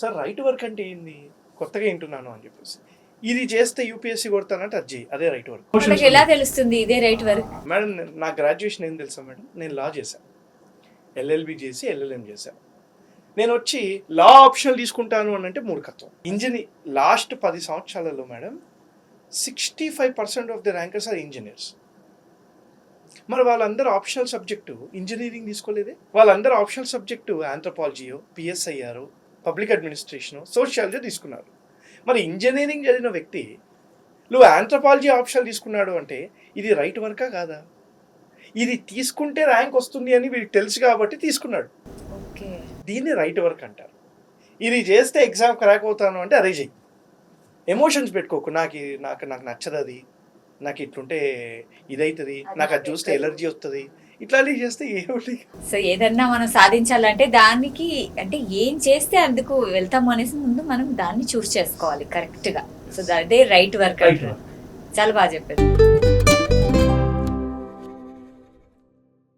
Sir right work అంటే ఏంది, కొత్తగా వింటున్నాను అని చెప్పేసి. ఇది చేస్తే యూపీఎస్సీ కొడతానంటే అది చేయి, అదే రైట్ వర్క్. వాళ్ళకి ఎలా తెలుస్తుంది ఇదే రైట్ వర్క్? మేడం నా గ్రాడ్యుయేషన్ ఏం తెలుసా మేడం, నేను లా చేశాను, ఎల్ఎల్బి చేసి ఎల్ఎల్ఎం చేశాను. నేను వచ్చి లా ఆప్షనల్ తీసుకుంటాను అని అంటే మూర్ఖత్వం. లాస్ట్ 10 సంవత్సరాలలో madam 65% of the rankers are engineers. మరి వాళ్ళందరూ ఆప్షనల్ సబ్జెక్టు ఇంజనీరింగ్ తీసుకోలేదే. వాళ్ళందరూ ఆప్షనల్ సబ్జెక్టు ఆంథ్రోపాలజీయో, పిఎస్ఐఆర్, పబ్లిక్ అడ్మినిస్ట్రేషన్, సోషియాలజీ తీసుకున్నారు. మరి ఇంజనీరింగ్ చదివిన వ్యక్తి నువ్వు ఆంథ్రోపాలజీ ఆప్షనల్ తీసుకున్నాడు అంటే ఇది రైట్ వర్కా కాదా? ఇది తీసుకుంటే ర్యాంక్ వస్తుంది అని వీడికి తెలుసు కాబట్టి తీసుకున్నాడు. దీన్ని రైట్ వర్క్ అంటారు. ఇది చేస్తే ఎగ్జామ్ క్రాక్ అవుతాను అంటే అదే చెయ్యి. ఎమోషన్స్ పెట్టుకోకు, నాకు నచ్చదు, అది నాకు ఇట్లుంటే ఇదవుతుంది, నాకు అది చూస్తే ఎలర్జీ వస్తుంది, ఇట్లాంటివి చేస్తే ఏమిటి. సో ఏదన్నా మనం సాధించాలంటే దానికి అంటే ఏం చేస్తే అందుకు వెళ్తాము అనేసి ముందు మనం దాన్ని చూస్ చేసుకోవాలి కరెక్ట్గా. సో అదే రైట్ వర్క్. చాలా బాగా చెప్పారు.